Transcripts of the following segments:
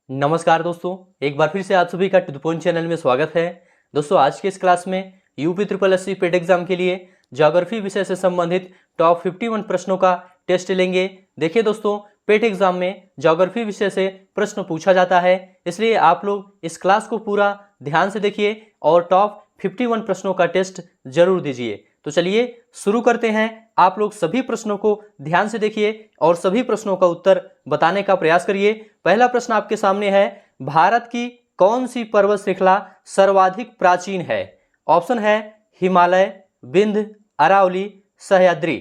नमस्कार दोस्तों, एक बार फिर से आप सभी का टू द पॉइंट चैनल में स्वागत है। दोस्तों, आज के इस क्लास में यूपी ट्रिपल एससी पेट एग्जाम के लिए ज्योग्राफी विषय से संबंधित टॉप 51 प्रश्नों का टेस्ट लेंगे। देखिए दोस्तों, पेट एग्जाम में ज्योग्राफी विषय से प्रश्न पूछा जाता है, इसलिए आप लोग इस क्लास को पूरा ध्यान से देखिए और टॉप 51 प्रश्नों का टेस्ट जरूर दीजिए। तो चलिए शुरू करते हैं। आप लोग सभी प्रश्नों को ध्यान से देखिए और सभी प्रश्नों का उत्तर बताने का प्रयास करिए। पहला प्रश्न आपके सामने है, भारत की कौन सी पर्वत श्रृंखला सर्वाधिक प्राचीन है? ऑप्शन है हिमालय, विंध्य, अरावली, सह्याद्री।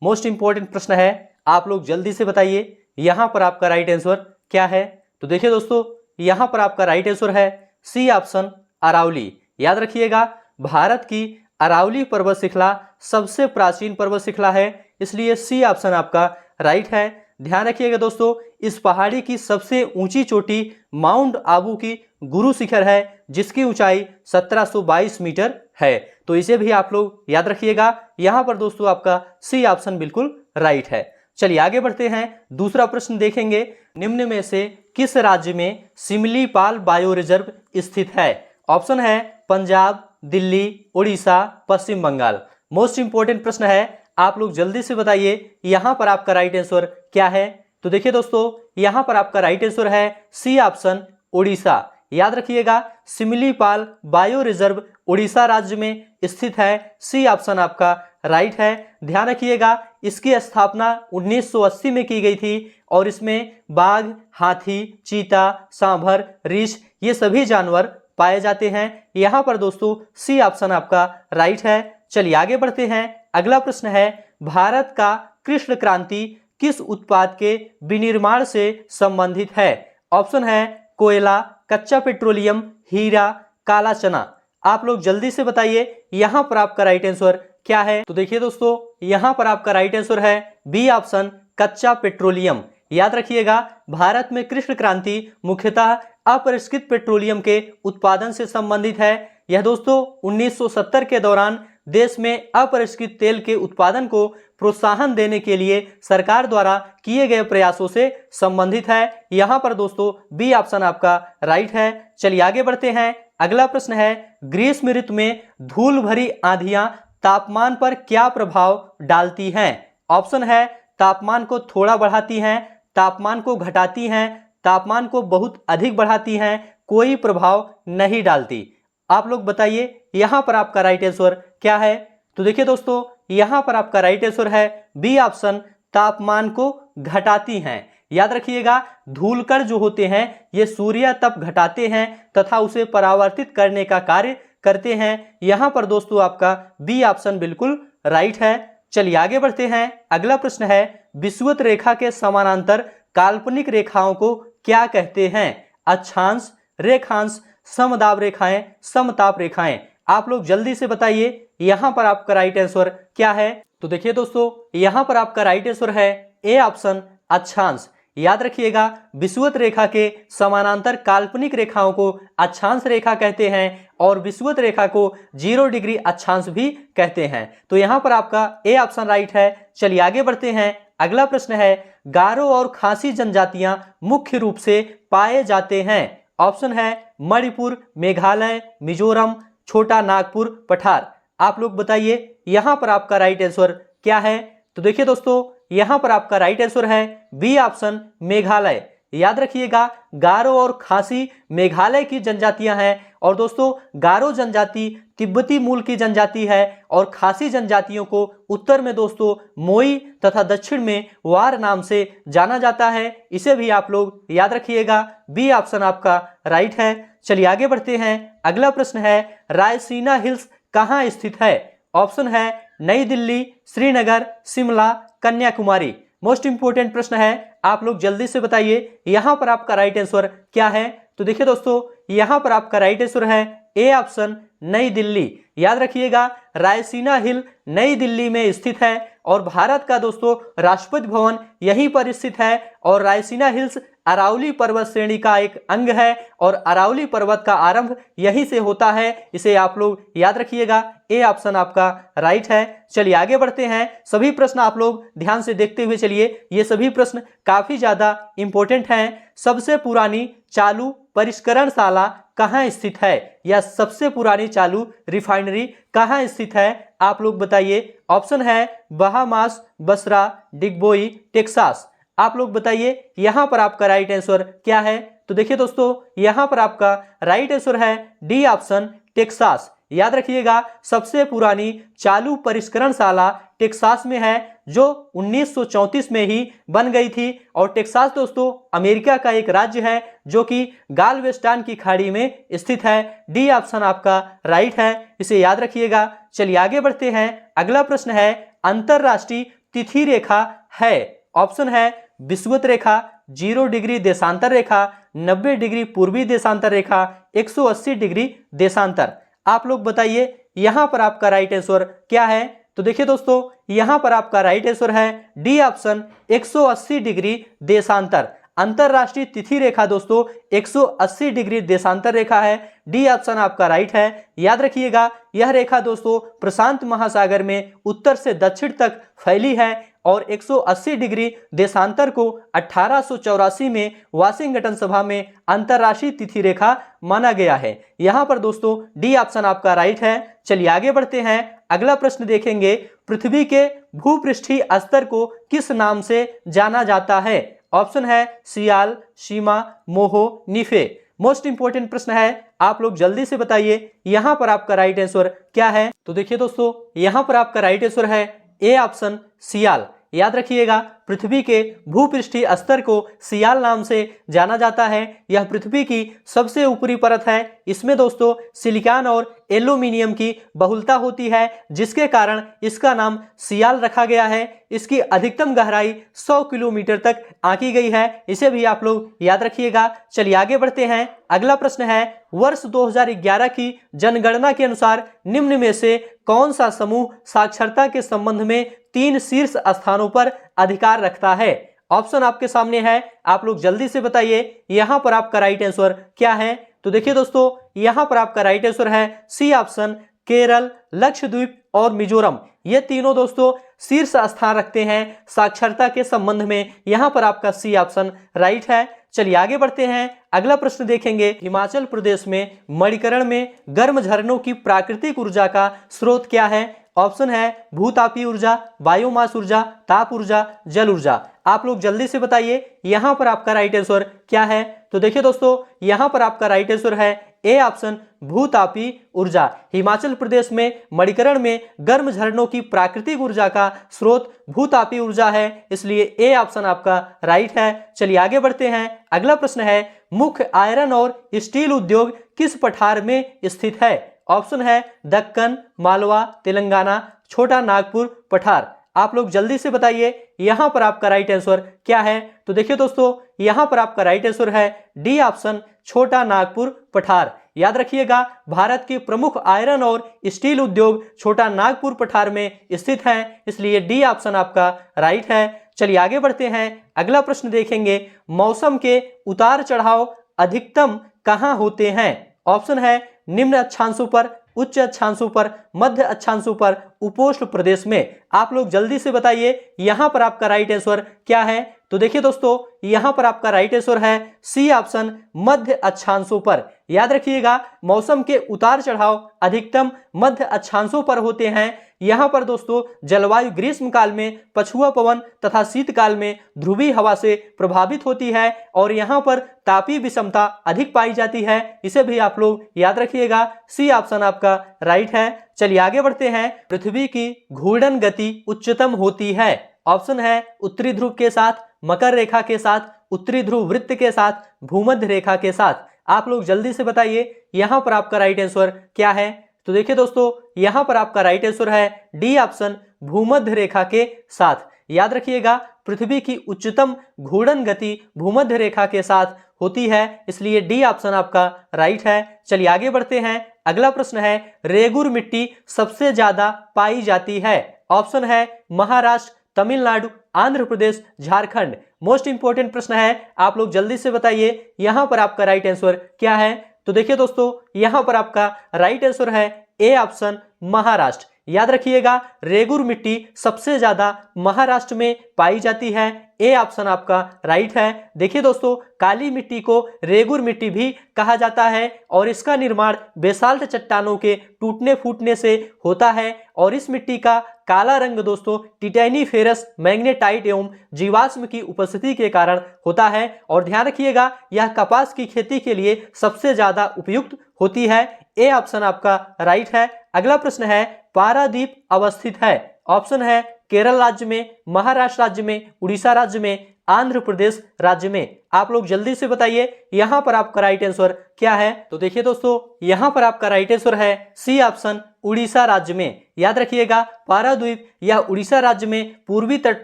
मोस्ट इंपॉर्टेंट प्रश्न है, आप लोग जल्दी से बताइए यहां पर आपका राइट आंसर क्या है। तो देखिए दोस्तों, यहां पर आपका राइट आंसर है सी ऑप्शन, अरावली। याद रखिएगा, भारत की अरावली पर्वत श्रृंखला सबसे प्राचीन पर्वत श्रृंखला है, इसलिए सी ऑप्शन आपका राइट है। ध्यान रखिएगा दोस्तों, इस पहाड़ी की सबसे ऊंची चोटी माउंट आबू की गुरु शिखर है, जिसकी ऊंचाई 1722 मीटर है। तो इसे भी आप लोग याद रखिएगा। यहां पर दोस्तों आपका सी ऑप्शन बिल्कुल राइट है। चलिए आगे बढ़ते हैं, दूसरा प्रश्न देखेंगे। निम्न में से किस राज्य में सिमलीपाल बायो रिजर्व स्थित है? ऑप्शन है पंजाब, दिल्ली, उड़ीसा, पश्चिम बंगाल। मोस्ट इंपोर्टेंट प्रश्न है, आप लोग जल्दी से बताइए यहां पर आपका राइट आंसर क्या है। तो देखिए दोस्तों, यहां पर आपका राइट आंसर है सी ऑप्शन, उड़ीसा। याद रखिएगा, सिमलीपाल बायो रिजर्व उड़ीसा राज्य में स्थित है। सी ऑप्शन आपका राइट है। ध्यान रखिएगा, इसकी स्थापना 1980 में की गई थी और इसमें बाघ, हाथी, चीता, सांभर, रीछ ये सभी जानवर पाए जाते हैं। यहां पर दोस्तों सी ऑप्शन आपका राइट है। चलिए आगे बढ़ते हैं। अगला प्रश्न है, भारत का कृष्ण क्रांति किस उत्पाद के विनिर्माण से संबंधित है? ऑप्शन है कोयला, कच्चा पेट्रोलियम, हीरा, काला चना। आप लोग जल्दी से बताइए यहां पर आपका राइट आंसर क्या है। तो देखिए दोस्तों, यहां पर आपका राइट आंसर है बी ऑप्शन, कच्चा पेट्रोलियम। याद रखिएगा, भारत में कृष्ण क्रांति मुख्यतः अपरिष्कृत पेट्रोलियम के उत्पादन से संबंधित है। यह दोस्तों 1970 के दौरान देश में अपरिष्कृत तेल के उत्पादन को प्रोत्साहन देने के लिए सरकार द्वारा किए गए प्रयासों से संबंधित है। यहां पर दोस्तों बी ऑप्शन आपका राइट है। चलिए आगे बढ़ते हैं। अगला प्रश्न है, ग्रीष्म ऋतु में धूल भरी आंधियां तापमान पर क्या प्रभाव डालती हैं? ऑप्शन है तापमान को थोड़ा बढ़ाती हैं, तापमान को घटाती हैं, तापमान को बहुत अधिक बढ़ाती हैं, कोई प्रभाव नहीं डालती। आप लोग बताइए यहां पर आपका राइट आंसर क्या है। तो देखिए दोस्तों, यहां पर आपका राइट आंसर है बी ऑप्शन, तापमान को घटाती हैं। याद रखिएगा, धूलकण जो होते हैं ये सूर्य तप घटाते हैं तथा उसे परावर्तित करने का कार्य करते हैं। यहां पर दोस्तों आपका बी ऑप्शन बिल्कुल राइट है। चलिए आगे बढ़ते हैं। अगला प्रश्न है, विषुवत रेखा के समानांतर काल्पनिक रेखाओं को क्या कहते हैं? अक्षांश, रेखांश, समदाब रेखाएं, समताप रेखाएं। आप लोग जल्दी से बताइए यहां पर आपका राइट आंसर क्या है। तो देखिए दोस्तों, यहां पर आपका राइट आंसर है ए ऑप्शन, अक्षांश। याद रखिएगा, विषुवत रेखा के समानांतर काल्पनिक रेखाओं को अक्षांश रेखा कहते हैं और विषुवत रेखा को 0 डिग्री अक्षांश भी कहते हैं। तो यहां पर आपका ए ऑप्शन राइट है। चलिए आगे बढ़ते हैं। अगला प्रश्न है, गारो और खासी जनजातियां मुख्य रूप से पाए जाते हैं। ऑप्शन है मणिपुर, मेघालय, मिजोरम, छोटा नागपुर, पठार। आप लोग बताइए यहां पर आपका राइट आंसर क्या है। तो देखिए दोस्तों, यहां पर आपका राइट आंसर है बी ऑप्शन, मेघालय। याद रखिएगा, गारो और खासी मेघालय की जनजातियां हैं और दोस्तों गारो जनजाति तिब्बती मूल की जनजाति है और खासी जनजातियों को उत्तर में दोस्तों मोई तथा दक्षिण में वार नाम से जाना जाता है। इसे भी आप लोग याद रखिएगा, बी ऑप्शन आपका राइट है। चलिए आगे बढ़ते हैं। अगला प्रश्न है, रायसीना हिल्स कहां स्थित है? ऑप्शन है नई दिल्ली, श्रीनगर, शिमला, कन्याकुमारी। मोस्ट इंपोर्टेंट प्रश्न है, आप लोग जल्दी से बताइए यहां पर आपका राइट आंसर क्या है। तो देखिए दोस्तों, यहां पर आपका राइट आंसर है ए ऑप्शन, नई दिल्ली। याद रखिएगा, रायसीना हिल नई दिल्ली में स्थित है और भारत का दोस्तों राष्ट्रपति भवन यहीं पर स्थित है और रायसीना हिल्स अरावली पर्वत श्रेणी का एक अंग है और अरावली पर्वत का आरंभ यहीं से होता है, इसे आप लोग याद रखिएगा। ए ऑप्शन आपका राइट है। चलिए आगे बढ़ते हैं। सभी प्रश्न आप लोग ध्यान से देखते हुए चलिए, ये सभी प्रश्न काफी ज्यादा इंपॉर्टेंट हैं। सबसे पुरानी चालू परिष्करणशाला कहाँ स्थित है, या सबसे पुरानी चालू रिफाइनरी कहाँ स्थित है, आप लोग बताइए। ऑप्शन है बहामास, बसरा, डिगबोई, टेक्सास। आप लोग बताइए यहां पर आपका राइट आंसर क्या है। तो देखिए दोस्तों, यहां पर आपका राइट आंसर है डी ऑप्शन, टेक्सास। याद रखिएगा, सबसे पुरानी चालू परिष्करणशाला टेक्सास में है, जो 1934 में ही बन गई थी। और टेक्सास दोस्तों अमेरिका का एक राज्य है जो कि गालवेस्टान की खाड़ी में स्थित है। डी ऑप्शन आपका राइट है, इसे याद रखिएगा। चलिए आगे बढ़ते हैं। अगला प्रश्न है, अंतरराष्ट्रीय तिथि रेखा है। ऑप्शन है विषुवत रेखा, 0 डिग्री देशांतर रेखा, 90 डिग्री पूर्वी देशांतर रेखा, 180 डिग्री देशांतर। आप लोग बताइए यहां पर आपका राइट आंसर क्या है। तो देखिए दोस्तों, यहां पर आपका राइट आंसर है डी ऑप्शन, 180 डिग्री देशांतर। अंतरराष्ट्रीय तिथि रेखा दोस्तों 180 डिग्री देशांतर रेखा है। डी ऑप्शन आपका राइट है। याद रखिएगा, यह रेखा दोस्तों प्रशांत महासागर में उत्तर से दक्षिण तक फैली है और 180 डिग्री देशांतर को 1884 में वाशिंगटन सभा में अंतरराष्ट्रीय तिथि रेखा माना गया है। यहां पर दोस्तों डी ऑप्शन आपका राइट है। चलिए आगे बढ़ते हैं। अगला प्रश्न देखेंगे, पृथ्वी के भूपृष्ठीय स्तर को किस नाम से जाना जाता है। ऑप्शन है सियाल, सीमा, मोहो, नीफे। मोस्ट इंपोर्टेंट प्रश्न है, आप लोग जल्दी से बताइए यहां पर आपका राइट आंसर क्या है। तो देखिए दोस्तों, यहां पर आपका राइट आंसर है ए ऑप्शन, सियाल। याद रखिएगा, पृथ्वी के भूपृष्ठीय स्तर को सियाल नाम से जाना जाता है। यह पृथ्वी की सबसे ऊपरी परत है। इसमें दोस्तों सिलिकॉन और एल्यूमिनियम की बहुलता होती है, जिसके कारण इसका नाम सियाल रखा गया है। इसकी अधिकतम गहराई 100 किलोमीटर तक आंकी गई है, इसे भी आप लोग याद रखिएगा। चलिए आगे बढ़ते हैं। अगला प्रश्न है, वर्ष 2011 की जनगणना के अनुसार निम्न में से कौन सा समूह साक्षरता के संबंध में 3 शीर्ष स्थानों पर अधिकार रखता है। ऑप्शन आपके सामने है, आप लोग जल्दी से बताइए यहां पर आपका राइट आंसर क्या है। तो देखिए दोस्तों, यहां पर आपका राइट आंसर है सी ऑप्शन, केरल, लक्षद्वीप और मिजोरम। ये तीनों दोस्तों शीर्ष स्थान रखते हैं साक्षरता के संबंध में। यहां पर आपका सी ऑप्शन राइट है। चलिए आगे बढ़ते हैं। अगला प्रश्न देखेंगे, हिमाचल प्रदेश में मणिकरण में गर्म झरनों की प्राकृतिक ऊर्जा का स्रोत क्या है। ऑप्शन है भूतापीय ऊर्जा, बायोमास ऊर्जा, ताप ऊर्जा, जल ऊर्जा। आप लोग जल्दी से बताइए यहां पर आपका राइट आंसर क्या है। तो देखिए दोस्तों, यहां पर आपका राइट आंसर है ए ऑप्शन, भूतापीय ऊर्जा। हिमाचल प्रदेश में मणिकरण में गर्म झरनों की प्राकृतिक ऊर्जा का स्रोत भूतापीय ऊर्जा है, इसलिए ए ऑप्शन आपका राइट है। चलिए आगे बढ़ते हैं। अगला प्रश्न है, मुख्य आयरन और स्टील उद्योग किस पठार में स्थित है। ऑप्शन है दक्कन, मालवा, तेलंगाना, छोटा नागपुर पठार। आप लोग जल्दी से बताइए यहां पर आपका राइट आंसर क्या है। तो देखिए दोस्तों, यहां पर आपका राइट आंसर है डी ऑप्शन, छोटा नागपुर पठार। याद रखिएगा, भारत के प्रमुख आयरन और स्टील उद्योग छोटा नागपुर पठार में स्थित हैं, इसलिए डी ऑप्शन आपका राइट है। चलिए आगे बढ़ते हैं। अगला प्रश्न देखेंगे, मौसम के उतार चढ़ाव अधिकतम कहां होते हैं। ऑप्शन है निम्न अक्षांशों पर, उच्च अक्षांशों पर, मध्य अक्षांशों पर, उपोष्ण प्रदेश में। आप लोग जल्दी से बताइए यहां पर आपका राइट आंसर क्या है। तो देखिए दोस्तों, यहां पर आपका राइट आंसर है सी ऑप्शन, मध्य अक्षांशों पर। याद रखिएगा, मौसम के उतार चढ़ाव अधिकतम मध्य अक्षांशों पर होते हैं। यहां पर दोस्तों जलवायु ग्रीष्म काल में पछुआ पवन तथा शीतकाल में ध्रुवीय हवा से प्रभावित होती है और यहां पर तापीय विषमता अधिक पाई जाती है, इसे भी आप लोग याद रखिएगा। सी ऑप्शन आपका राइट है। चलिए आगे बढ़ते हैं। पृथ्वी की घूर्णन गति उच्चतम होती है। ऑप्शन है उत्तरी ध्रुव के साथ, मकर रेखा के साथ, उत्तरी ध्रुव वृत्त के साथ, भूमध्य रेखा के साथ। आप लोग जल्दी से बताइए यहां पर आपका राइट आंसर क्या है। तो देखिए दोस्तों, यहां पर आपका राइट आंसर है डी ऑप्शन, भूमध्य रेखा के साथ। याद रखिएगा, पृथ्वी की उच्चतम घूर्णन गति भूमध्य रेखा के साथ होती है, इसलिए डी ऑप्शन आपका राइट है। चलिए आगे बढ़ते हैं। अगला प्रश्न है, रेगुर मिट्टी सबसे ज्यादा पाई जाती है। ऑप्शन है महाराष्ट्र, तमिलनाडु, आंध्र प्रदेश, झारखंड। मोस्ट इंपॉर्टेंट प्रश्न है, आप लोग जल्दी से बताइए यहाँ पर आपका राइट आंसर क्या है। तो देखिए दोस्तों, यहाँ पर आपका राइट आंसर है ए ऑप्शन महाराष्ट्र। याद रखिएगा, रेगुर मिट्टी सबसे ज्यादा महाराष्ट्र में पाई जाती है। ए ऑप्शन आपका राइट है। देखिए दोस्तों, काली मिट्टी को रेगुर मिट्टी भी कहा जाता है और इसका निर्माण बेसाल्ट चट्टानों के टूटने फूटने से होता है और इस मिट्टी का काला रंग दोस्तों टिटेनीफेरस मैग्नेटाइट एवं जीवाश्म की उपस्थिति के कारण होता है। और ध्यान रखिएगा, यह कपास की खेती के लिए सबसे ज्यादा उपयुक्त होती है। ए ऑप्शन आपका राइट है। अगला प्रश्न है, पारादीप अवस्थित है। ऑप्शन है केरल राज्य में, महाराष्ट्र राज्य में, उड़ीसा राज्य में, आंध्र प्रदेश राज्य में। आप लोग जल्दी से बताइए यहां पर आपका राइट आंसर क्या है। तो देखिए दोस्तों, यहां पर आपका राइट आंसर है सी ऑप्शन उड़ीसा राज्य में। याद रखिएगा, पारादीप यह उड़ीसा राज्य में पूर्वी तट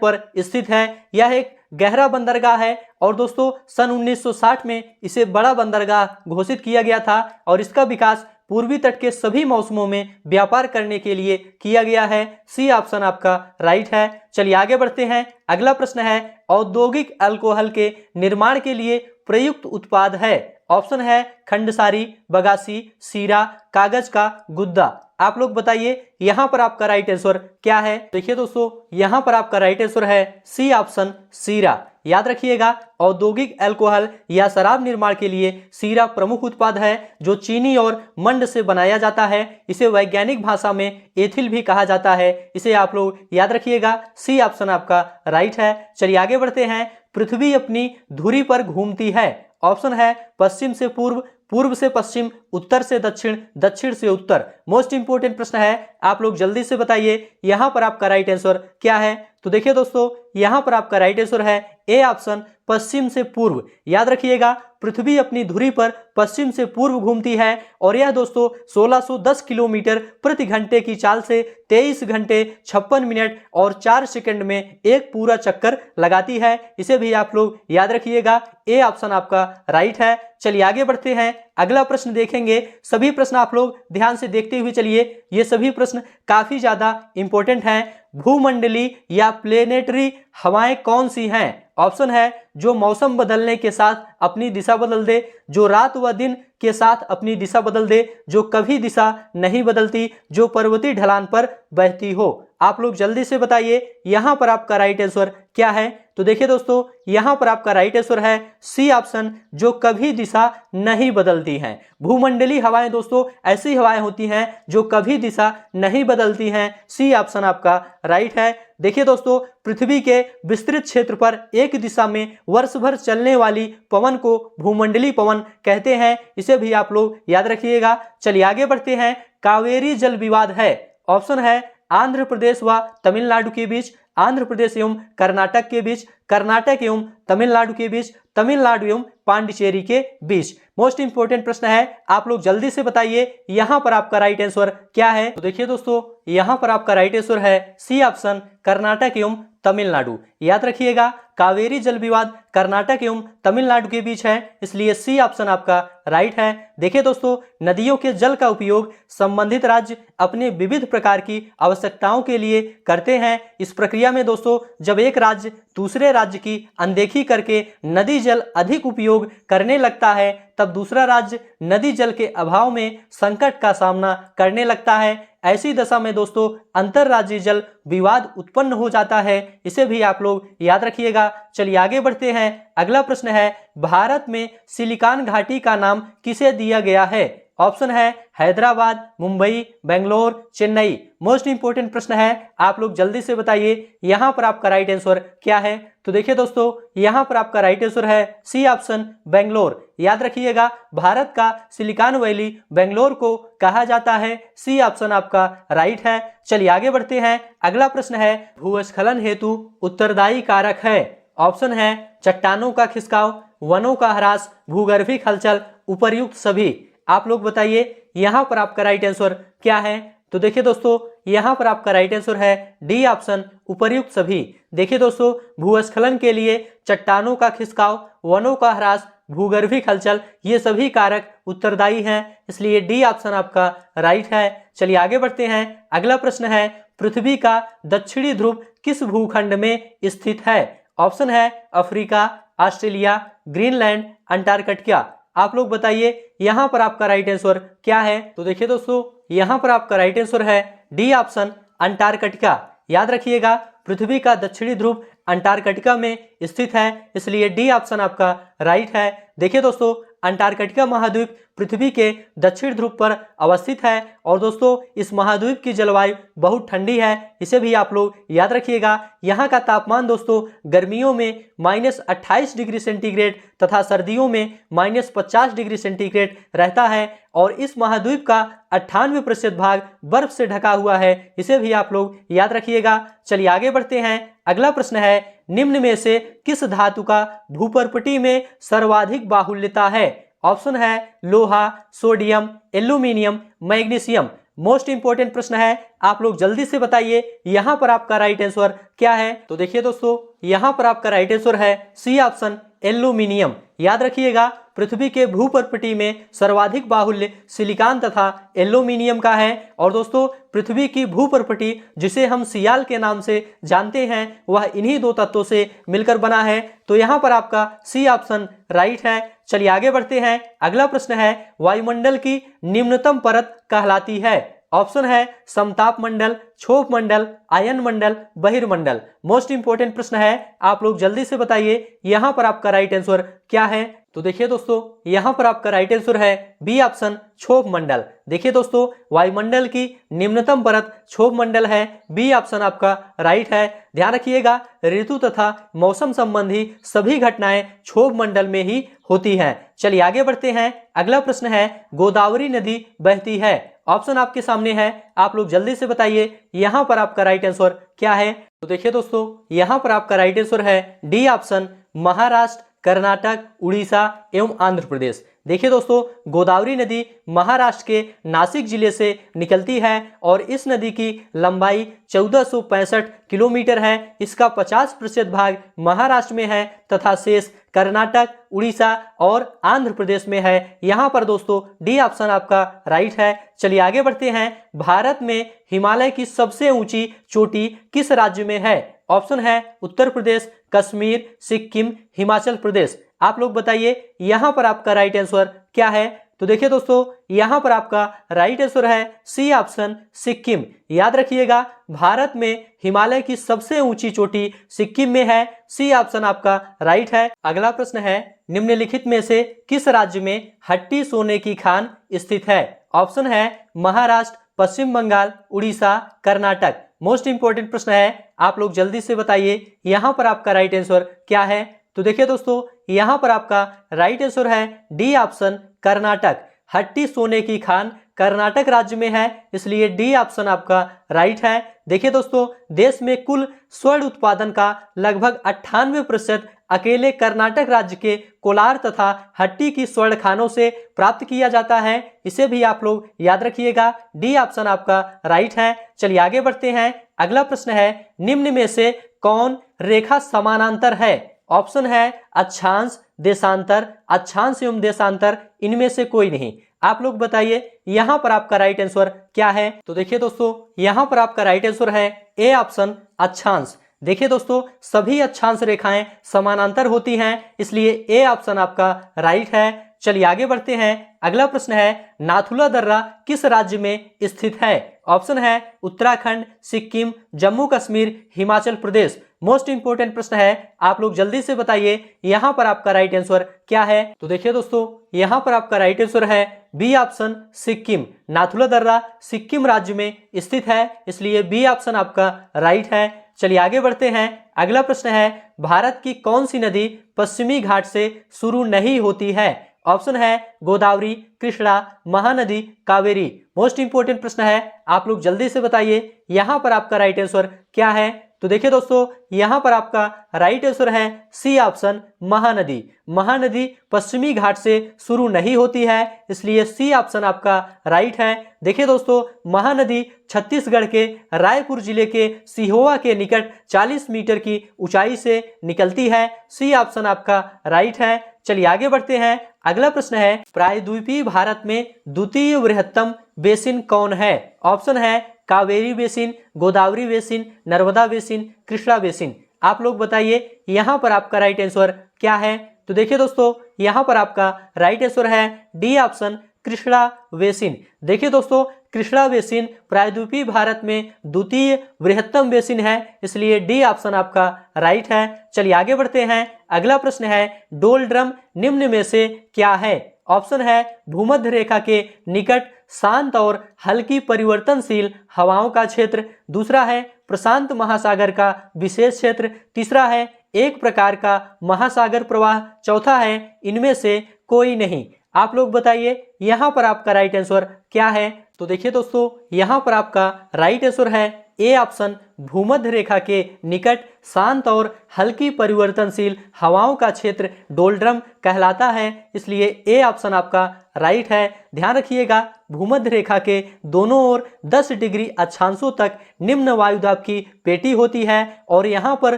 पर स्थित है। यह एक गहरा बंदरगाह है और दोस्तों सन 1960 में इसे बड़ा बंदरगाह घोषित किया गया था और इसका विकास पूर्वी तट के सभी मौसमों में व्यापार करने के लिए किया गया है। सी ऑप्शन आपका राइट है। चलिए आगे बढ़ते हैं। अगला प्रश्न है, औद्योगिक अल्कोहल के निर्माण के लिए प्रयुक्त उत्पाद है। ऑप्शन है खंडसारी, बगासी, सीरा, कागज का गुद्दा। आप लोग बताइए यहां पर आपका राइट आंसर क्या है। देखिए दोस्तों, यहां पर आपका राइट आंसर है सी ऑप्शन सीरा। याद रखिएगा, औद्योगिक अल्कोहल या शराब निर्माण के लिए सीरा प्रमुख उत्पाद है जो चीनी और मंड से बनाया जाता है। इसे वैज्ञानिक भाषा में एथिल भी कहा जाता है। इसे आप लोग याद रखिएगा, सी ऑप्शन आपका राइट है। चलिए आगे बढ़ते हैं। पृथ्वी अपनी धुरी पर घूमती है। ऑप्शन है पश्चिम से पूर्व, पूर्व से पश्चिम, उत्तर से दक्षिण, दक्षिण से उत्तर। मोस्ट इंपोर्टेंट प्रश्न है, आप लोग जल्दी से बताइए यहां पर आपका राइट आंसर क्या है। तो देखिए दोस्तों, यहां पर आपका राइट आंसर है ए ऑप्शन पश्चिम से पूर्व। याद रखिएगा, पृथ्वी अपनी धुरी पर पश्चिम से पूर्व घूमती है और यह दोस्तों 1610 किलोमीटर प्रति घंटे की चाल से 23 घंटे 56 मिनट और 4 सेकंड में एक पूरा चक्कर लगाती है। इसे भी आप लोग याद रखिएगा, ए ऑप्शन आपका राइट है। चलिए आगे बढ़ते हैं। अगला प्रश्न देखेंगे। सभी प्रश्न आप लोग ध्यान से देखते हुए चलिए, ये सभी प्रश्न काफी ज्यादा इंपॉर्टेंट हैं। भूमंडलीय या प्लेनेटरी हवाएं कौन सी हैं। ऑप्शन है जो मौसम बदलने के साथ अपनी दिशा बदल दे, जो रात व दिन के साथ अपनी दिशा बदल दे, जो कभी दिशा नहीं बदलती, जो पर्वतीय ढलान पर बहती हो। आप लोग जल्दी से बताइए यहां पर आपका राइट आंसर क्या है। तो देखिए दोस्तों, यहां पर आपका राइट आंसर है सी ऑप्शन, जो कभी दिशा नहीं बदलती हैं। भूमंडलीय हवाएं दोस्तों ऐसी हवाएं होती हैं जो कभी दिशा नहीं बदलती हैं। सी ऑप्शन आपका राइट है। देखिए दोस्तों, पृथ्वी के विस्तृत क्षेत्र पर एक दिशा में वर्ष भर चलने वाली पवन को भूमंडलीय पवन कहते हैं। इसे भी आप लोग याद रखिएगा। चलिए आगे बढ़ते हैं। कावेरी जल विवाद है। ऑप्शन है आंध्र प्रदेश व तमिलनाडु के बीच, आंध्र प्रदेश एवं कर्नाटक के बीच, कर्नाटक एवं तमिलनाडु के बीच, तमिलनाडु एवं पांडिचेरी के बीच। मोस्ट इंपोर्टेंट प्रश्न है, आप लोग जल्दी से बताइए यहां पर आपका राइट आंसर क्या है। तो देखिए दोस्तों, यहां पर आपका राइट आंसर है सी ऑप्शन कर्नाटक एवं तमिलनाडु। याद रखिएगा, कावेरी जल विवाद कर्नाटक एवं तमिलनाडु के बीच है, इसलिए सी ऑप्शन आपका राइट है। देखिए दोस्तों, नदियों के जल का उपयोग संबंधित राज्य अपने विविध प्रकार की आवश्यकताओं के लिए करते हैं। इस प्रक्रिया में दोस्तों जब एक राज्य दूसरे राज्य की अनदेखी करके नदी जल अधिक उपयोग करने लगता है, तब दूसरा राज्य नदी जल के अभाव में संकट का सामना करने लगता है। ऐसी दशा में दोस्तों अंतरराज्यीय जल विवाद उत्पन्न हो जाता है। इसे भी आप लोग याद रखिएगा। चलिए आगे बढ़ते हैं। अगला प्रश्न है, भारत में सिलिकॉन घाटी का नाम किसे दिया गया है। ऑप्शन है हैदराबाद, मुंबई, बेंगलोर, चेन्नई। मोस्ट इंपोर्टेंट प्रश्न है, आप लोग जल्दी से बताइए यहां पर आपका राइट आंसर क्या है। तो देखिए दोस्तों, यहां पर आपका राइट आंसर है सी ऑप्शन बेंगलोर। याद रखिएगा, भारत का सिलिकॉन वैली बेंगलोर को कहा जाता है। सी ऑप्शन आपका राइट है। चलिए आगे बढ़ते हैं। अगला प्रश्न है, भूस्खलन हेतु उत्तरदायी कारक है। ऑप्शन है चट्टानों का खिसकाव, वनों का ह्रास, भूगर्भिक हलचल, उपर्युक्त सभी। आप लोग बताइए यहां पर आपका राइट आंसर क्या है। तो देखिए दोस्तों, यहां पर आपका राइट आंसर है डी ऑप्शन उपर्युक्त सभी। देखिए दोस्तों, भूस्खलन के लिए चट्टानों का खिसकाव, वनों का ह्रास, भूगर्भिक हलचल, ये सभी कारक उत्तरदायी हैं, इसलिए डी ऑप्शन आपका राइट है। चलिए आगे बढ़ते हैं। अगला प्रश्न है, पृथ्वी का दक्षिणी ध्रुव किस भूखंड में स्थित है। ऑप्शन है अफ्रीका, ऑस्ट्रेलिया, ग्रीनलैंड, अंटार्कटिका। आप लोग बताइए यहाँ पर आपका राइट आंसर क्या है। तो देखिए दोस्तों, यहाँ पर आपका राइट आंसर है डी ऑप्शन अंटार्कटिका। याद रखिएगा, पृथ्वी का दक्षिणी ध्रुव अंटार्कटिका में स्थित है, इसलिए डी ऑप्शन आपका राइट है। देखिए दोस्तों, अंटार्कटिका महाद्वीप पृथ्वी के दक्षिण ध्रुव पर अवस्थित है और दोस्तों इस महाद्वीप की जलवायु बहुत ठंडी है, इसे भी आप लोग याद रखिएगा। यहाँ का तापमान दोस्तों गर्मियों में -28 डिग्री सेंटीग्रेड तथा सर्दियों में -50 डिग्री सेंटीग्रेड रहता है और इस महाद्वीप का 98% भाग बर्फ से ढका हुआ है, इसे भी आप लोग याद रखिएगा। चलिए आगे बढ़ते हैं। अगला प्रश्न है, निम्न में से किस धातु का भूपर्पटी में सर्वाधिक बाहुल्यता है। ऑप्शन है लोहा, sodium, aluminium, magnesium. Most important प्रश्न है, आप लोग जल्दी से बताइए यहाँ पर आपका राइट आंसर क्या है। तो देखिए दोस्तों, यहाँ पर आपका राइट आंसर है सी ऑप्शन एल्यूमिनियम। याद रखिएगा, पृथ्वी के भूपर्पटी में सर्वाधिक बाहुल्य सिलिकॉन तथा एल्यूमिनियम का है और दोस्तों पृथ्वी की भूपर्पटी जिसे हम सियाल के नाम से जानते हैं वह इन्हीं दो तत्वों से मिलकर बना है। तो यहाँ पर आपका सी ऑप्शन राइट है। चलिए आगे बढ़ते हैं। अगला प्रश्न है, वायुमंडल की निम्नतम परत कहलाती है। ऑप्शन है समताप मंडल, क्षोभ मंडल, आयन मंडल, बहिर्मंडल। मोस्ट इंपोर्टेंट प्रश्न है, आप लोग जल्दी से बताइए यहाँ पर आपका राइट आंसर क्या है। तो देखिए दोस्तों, यहाँ पर आपका राइट आंसर है बी ऑप्शन क्षोभ मंडल। देखिए दोस्तों, वायुमंडल की निम्नतम परत क्षोभ मंडल है, बी ऑप्शन आपका राइट है। ध्यान रखिएगा, ऋतु तथा मौसम संबंधी सभी घटनाएं क्षोभ मंडल में ही होती हैं। चलिए आगे बढ़ते हैं। अगला प्रश्न है, गोदावरी नदी बहती है। ऑप्शन आपके सामने है, आप लोग जल्दी से बताइए यहाँ पर आपका राइट आंसर क्या है। तो देखिए दोस्तों, यहाँ पर आपका राइट आंसर है डी ऑप्शन महाराष्ट्र, कर्नाटक, उड़ीसा एवं आंध्र प्रदेश। देखिए दोस्तों, गोदावरी नदी महाराष्ट्र के नासिक जिले से निकलती है और इस नदी की लंबाई 1465 किलोमीटर है। इसका 50% भाग महाराष्ट्र में है तथा शेष कर्नाटक, उड़ीसा और आंध्र प्रदेश में है। यहाँ पर दोस्तों डी ऑप्शन आपका राइट है। चलिए आगे बढ़ते हैं। भारत में हिमालय की सबसे ऊंची चोटी किस राज्य में है। ऑप्शन है उत्तर प्रदेश, कश्मीर, सिक्किम, हिमाचल प्रदेश। आप लोग बताइए यहाँ पर आपका राइट आंसर क्या है। तो देखिए दोस्तों, यहाँ पर आपका राइट आंसर है सी ऑप्शन सिक्किम। याद रखिएगा, भारत में हिमालय की सबसे ऊंची चोटी सिक्किम में है, सी ऑप्शन आपका राइट है। अगला प्रश्न है, निम्नलिखित में से किस राज्य में हट्टी सोने की खान स्थित है। ऑप्शन है महाराष्ट्र, पश्चिम बंगाल, उड़ीसा, कर्नाटक। मोस्ट इंपोर्टेंट प्रश्न है, आप लोग जल्दी से बताइए यहाँ पर आपका राइट आंसर क्या है। तो देखिए दोस्तों, यहाँ पर आपका राइट आंसर है डी ऑप्शन कर्नाटक। हट्टी सोने की खान कर्नाटक राज्य में है, इसलिए डी ऑप्शन आपका राइट है। देखिए दोस्तों, देश में कुल स्वर्ण उत्पादन का लगभग 98% अकेले कर्नाटक राज्य के कोलार तथा हट्टी की स्वर्ण खानों से प्राप्त किया जाता है, इसे भी आप लोग याद रखिएगा। डी ऑप्शन आपका राइट है। चलिए आगे बढ़ते हैं। अगला प्रश्न है, निम्न में से कौन रेखा समानांतर है। ऑप्शन है अक्षांश, देशांतर, अक्षांश एवं देशांतर, इनमें से कोई नहीं। आप लोग बताइए यहाँ पर आपका राइट आंसर क्या है। तो देखिए दोस्तों, यहाँ पर आपका राइट आंसर है ए ऑप्शन अक्षांश। देखिए दोस्तों, सभी अक्षांश रेखाएं समानांतर होती हैं, इसलिए ए ऑप्शन आपका राइट है। चलिए आगे बढ़ते हैं। अगला प्रश्न है, नाथुला दर्रा किस राज्य में स्थित है। ऑप्शन है उत्तराखंड, सिक्किम, जम्मू कश्मीर, हिमाचल प्रदेश। मोस्ट इंपोर्टेंट प्रश्न है, आप लोग जल्दी से बताइए यहाँ पर आपका राइट आंसर क्या है। तो देखिए दोस्तों, यहाँ पर आपका राइट आंसर है बी ऑप्शन सिक्किम। नाथुला दर्रा सिक्किम राज्य में स्थित है, इसलिए बी ऑप्शन आपका राइट है। चलिए आगे बढ़ते हैं। अगला प्रश्न है, भारत की कौन सी नदी पश्चिमी घाट से शुरू नहीं होती है। ऑप्शन है गोदावरी, कृष्णा, महानदी, कावेरी। मोस्ट इंपोर्टेंट प्रश्न है, आप लोग जल्दी से बताइए यहाँ पर आपका राइट आंसर क्या है। तो देखिए दोस्तों, यहाँ पर आपका राइट आंसर है सी ऑप्शन महानदी। महानदी पश्चिमी घाट से शुरू नहीं होती है, इसलिए सी ऑप्शन आपका राइट है। देखिए दोस्तों, महानदी छत्तीसगढ़ के रायपुर जिले के सिहोवा के निकट 40 मीटर की ऊंचाई से निकलती है, सी ऑप्शन आपका राइट है। चलिए आगे बढ़ते हैं। अगला प्रश्न है, प्रायद्वीपीय भारत में द्वितीय बृहत्तम बेसिन कौन है। ऑप्शन है Kaveri basin, Godavari basin, Narmada basin, Krishna basin. आप लोग बताइए यहाँ पर आपका राइट आंसर क्या है। तो देखिए दोस्तों, यहाँ पर आपका राइट आंसर है डी ऑप्शन, कृष्णा बेसिन। देखिए दोस्तों, कृष्णा बेसिन प्रायद्वीपीय भारत में द्वितीय बृहत्तम बेसिन है, इसलिए डी ऑप्शन आपका राइट है। चलिए आगे बढ़ते हैं। अगला प्रश्न है, डोलड्रम निम्न में से क्या है। ऑप्शन है भूमध्य रेखा के निकट शांत और हल्की परिवर्तनशील हवाओं का क्षेत्र, दूसरा है प्रशांत महासागर का विशेष क्षेत्र, तीसरा है एक प्रकार का महासागर प्रवाह, चौथा है इनमें से कोई नहीं। आप लोग बताइए यहाँ पर आपका राइट आंसर क्या है। तो देखिए दोस्तों, यहाँ पर आपका राइट आंसर है ए ऑप्शन, भूमध्य रेखा के निकट शांत और हल्की परिवर्तनशील हवाओं का क्षेत्र डोलड्रम कहलाता है, इसलिए ए ऑप्शन आपका राइट है। ध्यान रखिएगा, भूमध्य रेखा के दोनों ओर 10 डिग्री अक्षांशों तक निम्न वायुदाब की पेटी होती है और यहाँ पर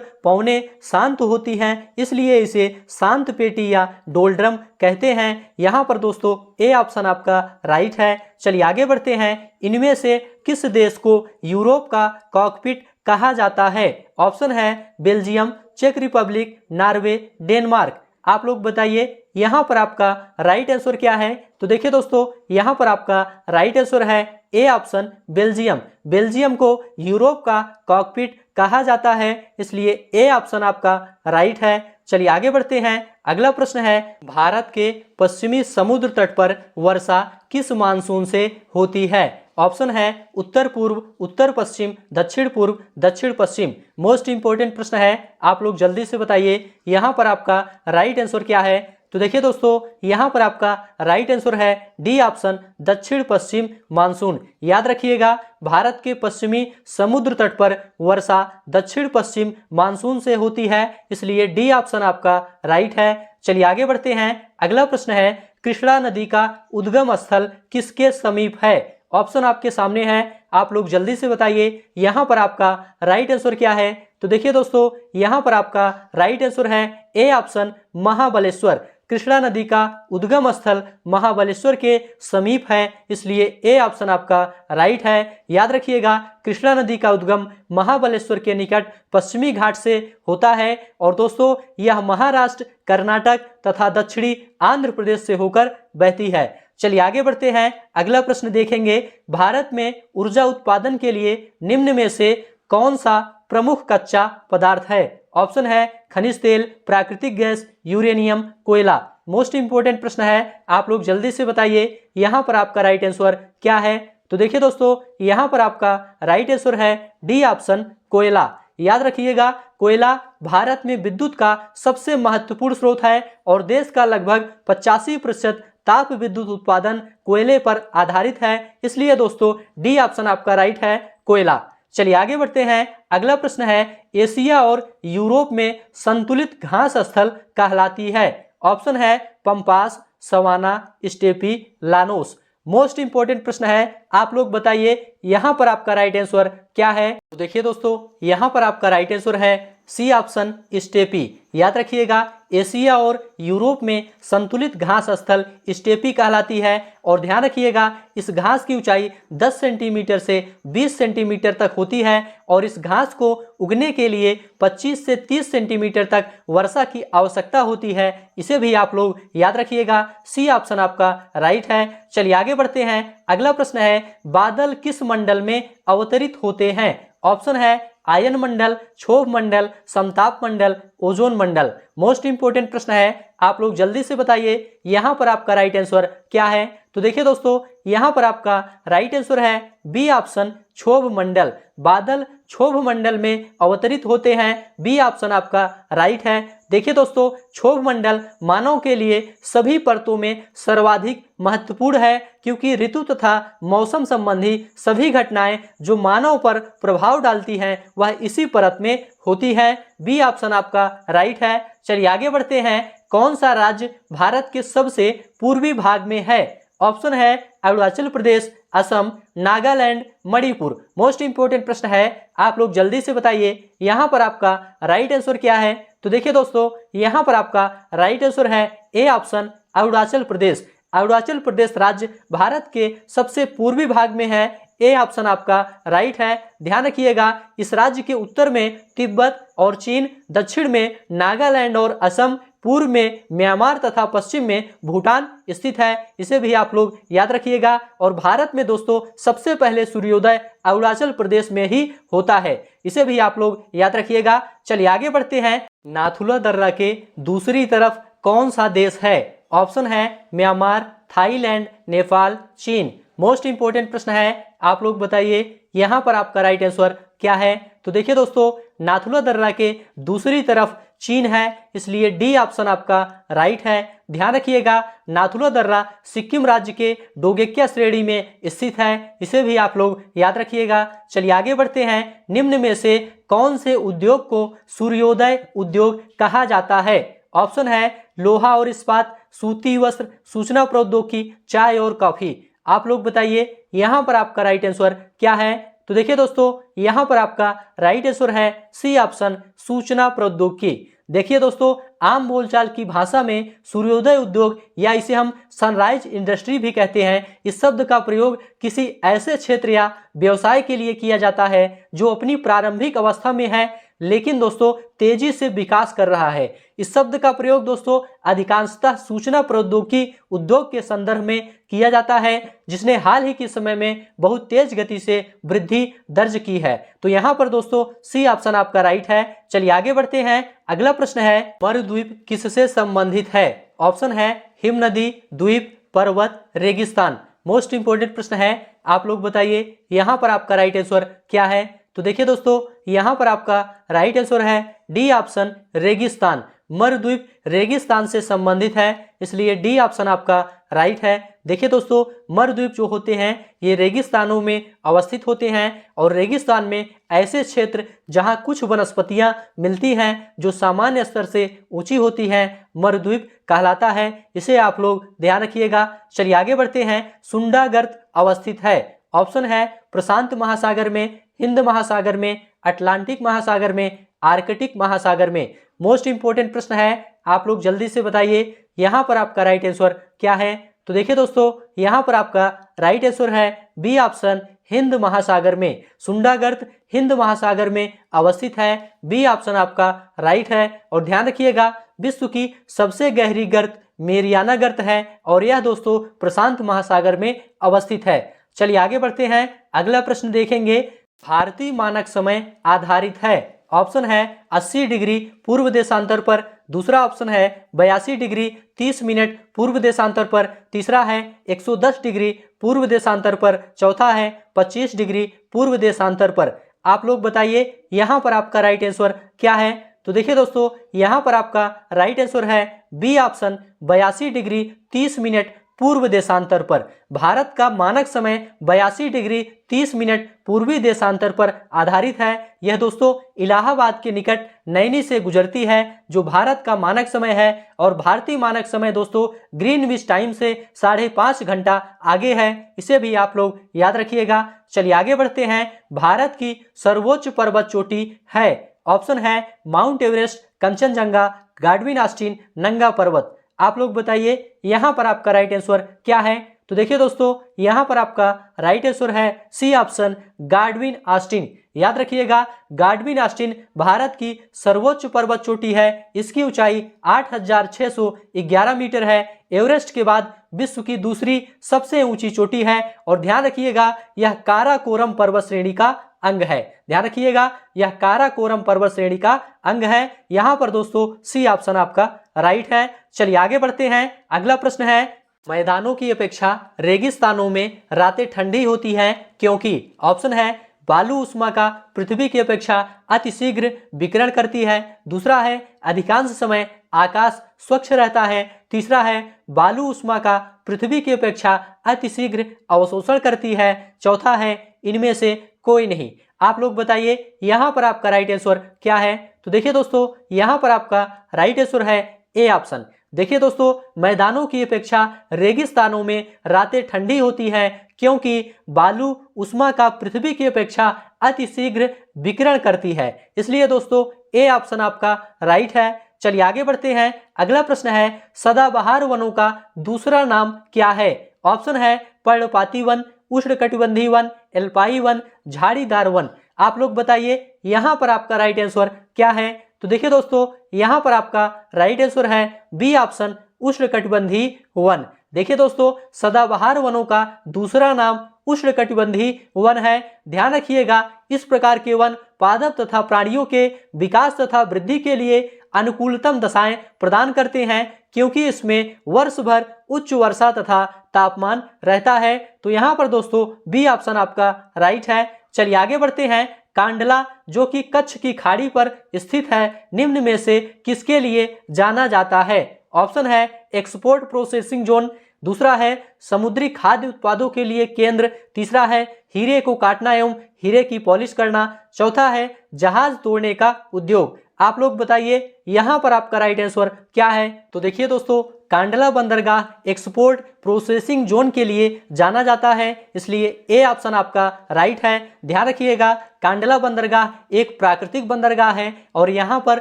पवनें शांत होती हैं, इसलिए इसे शांत पेटी या डोलड्रम कहते हैं। यहाँ पर दोस्तों ए ऑप्शन आपका राइट है। चलिए आगे बढ़ते हैं। इनमें से किस देश को यूरोप का कॉकपिट कहा जाता है। ऑप्शन है बेल्जियम, चेक रिपब्लिक, नॉर्वे, डेनमार्क। आप लोग बताइए यहाँ पर आपका राइट आंसर क्या है। तो देखिए दोस्तों, यहाँ पर आपका राइट आंसर है ए ऑप्शन, बेल्जियम। बेल्जियम को यूरोप का कॉकपिट कहा जाता है, इसलिए ए ऑप्शन आपका राइट है। चलिए आगे बढ़ते हैं। अगला प्रश्न है, भारत के पश्चिमी समुद्र तट पर वर्षा किस मानसून से होती है। ऑप्शन है उत्तर पूर्व, उत्तर पश्चिम, दक्षिण पूर्व, दक्षिण पश्चिम। मोस्ट इंपोर्टेंट प्रश्न है, आप लोग जल्दी से बताइए यहाँ पर आपका राइट आंसर क्या है। तो देखिए दोस्तों, यहाँ पर आपका राइट आंसर है डी ऑप्शन, दक्षिण पश्चिम मानसून। याद रखिएगा, भारत के पश्चिमी समुद्र तट पर वर्षा दक्षिण पश्चिम मानसून से होती है, इसलिए डी ऑप्शन आपका राइट है। चलिए आगे बढ़ते हैं। अगला प्रश्न है, कृष्णा नदी का उद्गम स्थल किसके समीप है। ऑप्शन आपके सामने है, आप लोग जल्दी से बताइए यहाँ पर आपका राइट आंसर क्या है। तो देखिए दोस्तों, यहाँ पर आपका राइट आंसर है ए ऑप्शन, महाबलेश्वर। कृष्णा नदी का उद्गम स्थल महाबलेश्वर के समीप है, इसलिए ए ऑप्शन आपका राइट है। याद रखिएगा, कृष्णा नदी का उद्गम महाबलेश्वर के निकट पश्चिमी घाट से होता है और दोस्तों यह महाराष्ट्र, कर्नाटक तथा दक्षिणी आंध्र प्रदेश से होकर बहती है। चलिए आगे बढ़ते हैं। अगला प्रश्न देखेंगे, भारत में ऊर्जा उत्पादन के लिए निम्न में से कौन सा प्रमुख कच्चा पदार्थ है। ऑप्शन है खनिज तेल, प्राकृतिक गैस, यूरेनियम, कोयला। मोस्ट इंपोर्टेंट प्रश्न है, आप लोग जल्दी से बताइए यहाँ पर आपका राइट आंसर क्या है। तो देखिए दोस्तों, यहाँ पर आपका राइट आंसर है डी ऑप्शन, कोयला। याद रखिएगा, कोयला भारत में विद्युत का सबसे महत्वपूर्ण स्रोत है और देश का लगभग 85% ताप विद्युत उत्पादन कोयले पर आधारित है, इसलिए दोस्तों डी ऑप्शन आपका राइट है, कोयला। चलिए आगे बढ़ते हैं। अगला प्रश्न है, एशिया और यूरोप में संतुलित घास स्थल कहलाती है। ऑप्शन है pampas, savanna, steppe, llanos. Most important प्रश्न है, आप लोग बताइए यहाँ पर आपका राइट आंसर क्या है। तो देखिए दोस्तों, यहाँ पर आपका राइट आंसर है सी ऑप्शन, स्टेपी। याद रखिएगा, एशिया और यूरोप में संतुलित घास स्थल स्टेपी कहलाती है और ध्यान रखिएगा, इस घास की ऊंचाई 10 सेंटीमीटर से 20 सेंटीमीटर तक होती है और इस घास को उगने के लिए 25 से 30 सेंटीमीटर तक वर्षा की आवश्यकता होती है। इसे भी आप लोग याद रखिएगा, सी ऑप्शन आपका राइट है। चलिए आगे बढ़ते हैं। अगला प्रश्न है, बादल किस मंडल में अवतरित होते हैं। ऑप्शन है आयन मंडल, क्षोभ मंडल, समताप मंडल, ओजोन मंडल। मोस्ट इंपोर्टेंट प्रश्न है, आप लोग जल्दी से बताइए यहाँ पर आपका राइट आंसर क्या है। तो देखिए दोस्तों, यहाँ पर आपका राइट आंसर है बी ऑप्शन, क्षोभ मंडल। बादल क्षोभ मंडल में अवतरित होते हैं, बी ऑप्शन आपका राइट है। देखिए दोस्तों, क्षोभ मंडल मानव के लिए सभी परतों में सर्वाधिक महत्वपूर्ण है, क्योंकि ऋतु तथा मौसम संबंधी सभी घटनाएं जो मानव पर प्रभाव डालती हैं वह इसी परत में होती है, बी ऑप्शन आपका राइट है। चलिए आगे बढ़ते हैं। कौन सा राज्य भारत के सबसे पूर्वी भाग में है। ऑप्शन है अरुणाचल प्रदेश, असम, नागालैंड, मणिपुर। मोस्ट इंपोर्टेंट प्रश्न है, आप लोग जल्दी से बताइए यहाँ पर आपका राइट आंसर क्या है। तो देखिए दोस्तों, यहाँ पर आपका राइट आंसर है ए ऑप्शन, अरुणाचल प्रदेश। अरुणाचल प्रदेश राज्य भारत के सबसे पूर्वी भाग में है, ए ऑप्शन आपका राइट है। ध्यान रखिएगा इस राज्य के उत्तर में तिब्बत और चीन, दक्षिण में नागालैंड और असम, पूर्व में म्यांमार तथा पश्चिम में भूटान स्थित है। इसे भी आप लोग याद रखिएगा। और भारत में दोस्तों सबसे पहले सूर्योदय अरुणाचल प्रदेश में ही होता है। इसे भी आप लोग याद रखिएगा। चलिए आगे बढ़ते हैं। नाथुला दर्रा के दूसरी तरफ कौन सा देश है? ऑप्शन है म्यांमार, थाईलैंड, नेपाल, चीन। मोस्ट इंपोर्टेंट प्रश्न है, आप लोग बताइए यहाँ पर आपका राइट आंसर क्या है? तो देखिए दोस्तों नाथुला दर्रा के दूसरी तरफ चीन है, इसलिए डी ऑप्शन आपका राइट है। ध्यान रखिएगा नाथुला दर्रा सिक्किम राज्य के डोगेक्या श्रेणी में स्थित है। इसे भी आप लोग याद रखिएगा। चलिए आगे बढ़ते हैं। निम्न में से कौन से उद्योग को सूर्योदय उद्योग कहा जाता है? ऑप्शन है लोहा और इस्पात, सूती वस्त्र, सूचना प्रौद्योगिकी, चाय और कॉफी। आप लोग बताइए यहाँ पर आपका राइट आंसर क्या है? तो देखिए दोस्तों यहाँ पर आपका राइट आंसर है सी ऑप्शन सूचना प्रौद्योगिकी। देखिए दोस्तों आम बोलचाल की भाषा में सूर्योदय उद्योग या इसे हम सनराइज इंडस्ट्री भी कहते हैं, इस शब्द का प्रयोग किसी ऐसे क्षेत्र या व्यवसाय के लिए किया जाता है जो अपनी प्रारंभिक अवस्था में है लेकिन दोस्तों तेजी से विकास कर रहा है। इस शब्द का प्रयोग दोस्तों अधिकांशतः सूचना प्रौद्योगिकी उद्योग के संदर्भ में किया जाता है जिसने हाल ही के समय में बहुत तेज गति से वृद्धि दर्ज की है। तो यहाँ पर दोस्तों सी ऑप्शन आपका राइट है। चलिए आगे बढ़ते हैं। अगला प्रश्न है मरुद्वीप किससे संबंधित है? ऑप्शन है हिम नदी, द्वीप, पर्वत, रेगिस्तान। मोस्ट इंपोर्टेंट प्रश्न है, आप लोग बताइए यहाँ पर आपका राइट आंसर क्या है? तो देखिए दोस्तों यहाँ पर आपका राइट आंसर है डी ऑप्शन रेगिस्तान। मरुद्वीप रेगिस्तान से संबंधित है, इसलिए डी ऑप्शन आपका राइट है। देखिए दोस्तों मरुद्वीप जो होते हैं ये रेगिस्तानों में अवस्थित होते हैं और रेगिस्तान में ऐसे क्षेत्र जहां कुछ वनस्पतियां मिलती हैं जो सामान्य स्तर से ऊंची होती हैं मरुद्वीप कहलाता है। इसे आप लोग ध्यान रखिएगा। चलिए आगे बढ़ते हैं। सुंडा गर्त अवस्थित है। ऑप्शन है प्रशांत महासागर में, हिंद महासागर में, अटलांटिक महासागर में, आर्कटिक महासागर में। मोस्ट इंपोर्टेंट प्रश्न है, आप लोग जल्दी से बताइए यहाँ पर आपका राइट आंसर क्या है? तो देखिए दोस्तों यहाँ पर आपका राइट आंसर है बी ऑप्शन हिंद महासागर में। सुंडा गर्त हिंद महासागर में अवस्थित है। बी ऑप्शन आपका राइट है। और ध्यान रखिएगा विश्व की सबसे गहरी गर्त मेरियाना गर्त है और यह दोस्तों प्रशांत महासागर में अवस्थित है। चलिए आगे बढ़ते हैं। अगला प्रश्न देखेंगे। भारतीय मानक समय आधारित है। ऑप्शन है 80 डिग्री पूर्व देशांतर पर, दूसरा ऑप्शन है 82 डिग्री 30 मिनट पूर्व देशांतर पर, तीसरा है 110 डिग्री पूर्व देशांतर पर, चौथा है 25 डिग्री पूर्व देशांतर पर। आप लोग बताइए यहाँ पर आपका राइट आंसर क्या है? तो देखिए दोस्तों यहाँ पर आपका राइट आंसर है बी ऑप्शन 82 डिग्री 30 मिनट पूर्व देशांतर पर। भारत का मानक समय 82 डिग्री 30 मिनट पूर्वी देशांतर पर आधारित है। यह दोस्तों इलाहाबाद के निकट नैनी से गुजरती है जो भारत का मानक समय है और भारतीय मानक समय दोस्तों ग्रीनविच टाइम से 5.5 घंटा आगे है। इसे भी आप लोग याद रखिएगा। चलिए आगे बढ़ते हैं। भारत की सर्वोच्च पर्वत चोटी है। ऑप्शन है माउंट एवरेस्ट, कंचनजंगा, गाडविन ऑस्टिन, नंगा पर्वत। आप लोग बताइए यहाँ पर आपका राइट आंसर क्या है? तो देखिए दोस्तों यहाँ पर आपका राइट आंसर है सी ऑप्शन गाडविन ऑस्टिन। याद रखिएगा गाडविन ऑस्टिन भारत की सर्वोच्च पर्वत चोटी है। इसकी ऊंचाई 8611 मीटर है। एवरेस्ट के बाद विश्व की दूसरी सबसे ऊंची चोटी है और ध्यान रखिएगा यह काराकोरम पर्वत श्रेणी का अंग है। ध्यान रखिएगा यह काराकोरम पर्वत श्रेणी का अंग है। यहाँ पर दोस्तों सी ऑप्शन आपका राइट है। चलिए आगे बढ़ते हैं। अगला प्रश्न है मैदानों की अपेक्षा रेगिस्तानों में रातें ठंडी होती हैं क्योंकि? ऑप्शन है बालू उष्मा का पृथ्वी की अपेक्षा अतिशीघ्र विकिरण करती है, दूसरा है अधिकांश समय आकाश स्वच्छ रहता है, तीसरा है बालू उष्मा का पृथ्वी की अपेक्षा अतिशीघ्र अवशोषण करती है, चौथा है इनमें से कोई नहीं। आप लोग बताइए यहाँ पर आपका राइट आंसर क्या है? तो देखिए दोस्तों यहाँ पर आपका राइट आंसर है ए ऑप्शन। देखिए दोस्तों मैदानों की अपेक्षा रेगिस्तानों में रातें ठंडी होती हैं क्योंकि बालू उष्मा का पृथ्वी की अपेक्षा अतिशीघ्र विकिरण करती है, इसलिए दोस्तों ए ऑप्शन आपका राइट है। चलिए आगे बढ़ते हैं। अगला प्रश्न है सदाबहार वनों का दूसरा नाम क्या है? ऑप्शन है पर्णपाती वन, उष्णकटिबंधीय वन, अल्पाई वन, झाड़ीदार वन। आप लोग बताइए यहाँ पर आपका राइट आंसर क्या है। तो देखिए दोस्तों, यहाँ पर आपका राइट आंसर है बी ऑप्शन, उष्णकटिबंधीय वन। देखिए दोस्तों, सदाबहार वनों का दूसरा नाम उष्णकटिबंधीय वन है। ध्यान रखिएगा, इस प्रकार के वन पादप तथा प्राणियों के विकास तथा वृद्धि के लिए अनुकूलतम दशाएं प्रदान करते हैं, क्योंकि इसमें वर्ष भर उच्च वर्षा तथा तापमान रहता है। तो यहाँ पर दोस्तों बी ऑप्शन आपका राइट है। चलिए आगे बढ़ते हैं। कांडला, जो कि कच्छ की खाड़ी पर स्थित है, निम्न में से किसके लिए जाना जाता है। ऑप्शन है एक्सपोर्ट प्रोसेसिंग जोन, दूसरा है समुद्री खाद्य उत्पादों के लिए केंद्र, तीसरा है हीरे को काटना एवं हीरे की पॉलिश करना, चौथा है जहाज तोड़ने का उद्योग। आप लोग बताइए यहाँ पर आपका राइट आंसर क्या है। तो देखिए दोस्तों, कांडला बंदरगाह एक्सपोर्ट प्रोसेसिंग जोन के लिए जाना जाता है, इसलिए ए ऑप्शन आपका राइट है। ध्यान रखिएगा, कांडला बंदरगाह एक प्राकृतिक बंदरगाह है और यहाँ पर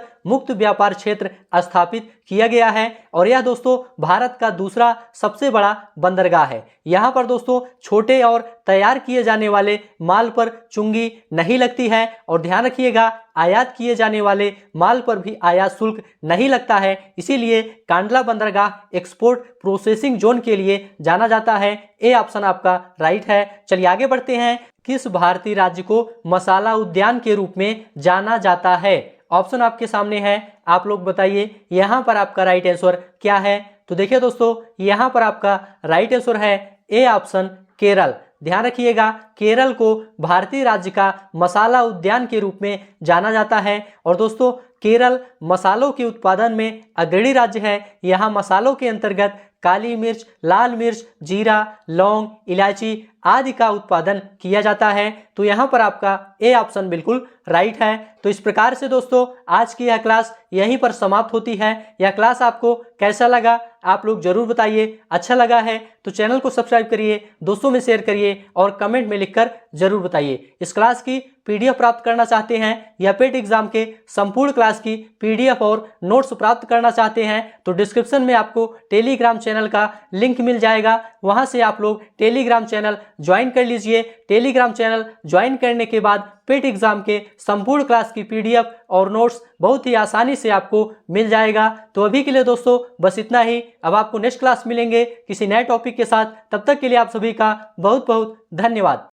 मुक्त व्यापार क्षेत्र स्थापित किया गया है और यह दोस्तों भारत का दूसरा सबसे बड़ा बंदरगाह है। यहाँ पर दोस्तों छोटे और तैयार किए जाने वाले माल पर चुंगी नहीं लगती है और ध्यान रखिएगा, आयात किए जाने वाले माल पर भी आयात शुल्क नहीं लगता है। इसीलिए कांडला बंदरगाह एक्सपोर्ट प्रोसेसिंग जोन के लिए जाना जाता है। ए ऑप्शन आपका राइट है। चलिए आगे बढ़ते हैं। किस भारतीय राज्य को मसाला उद्यान के रूप में जाना जाता है। ऑप्शन आपके सामने है, आप लोग बताइए यहाँ पर आपका राइट आंसर क्या है। तो देखिए दोस्तों, यहाँ पर आपका राइट आंसर है ए ऑप्शन केरल। ध्यान रखिएगा, केरल को भारतीय राज्य का मसाला उद्यान के रूप में जाना जाता है और दोस्तों केरल मसालों के उत्पादन में अग्रणी राज्य है। यहाँ मसालों के अंतर्गत काली मिर्च, लाल मिर्च, जीरा, लौंग, इलायची आदि का उत्पादन किया जाता है। तो यहाँ पर आपका ए ऑप्शन बिल्कुल राइट है। तो इस प्रकार से दोस्तों आज की यह क्लास यहीं पर समाप्त होती है। यह क्लास आपको कैसा लगा आप लोग जरूर बताइए। अच्छा लगा है तो चैनल को सब्सक्राइब करिए, दोस्तों में शेयर करिए और कमेंट में लिखकर जरूर बताइए। इस क्लास की पीडीएफ प्राप्त करना चाहते हैं या पेट एग्जाम के संपूर्ण क्लास की पीडीएफ और नोट्स प्राप्त करना चाहते हैं तो डिस्क्रिप्शन में आपको टेलीग्राम चैनल का लिंक मिल जाएगा, वहां से आप लोग टेलीग्राम चैनल ज्वाइन कर लीजिए। टेलीग्राम चैनल ज्वाइन करने के बाद पेट एग्जाम के संपूर्ण क्लास की पीडीएफ और नोट्स बहुत ही आसानी से आपको मिल जाएगा। तो अभी के लिए दोस्तों बस इतना ही। अब आपको नेक्स्ट क्लास मिलेंगे किसी नए टॉपिक के साथ। तब तक के लिए आप सभी का बहुत बहुत धन्यवाद।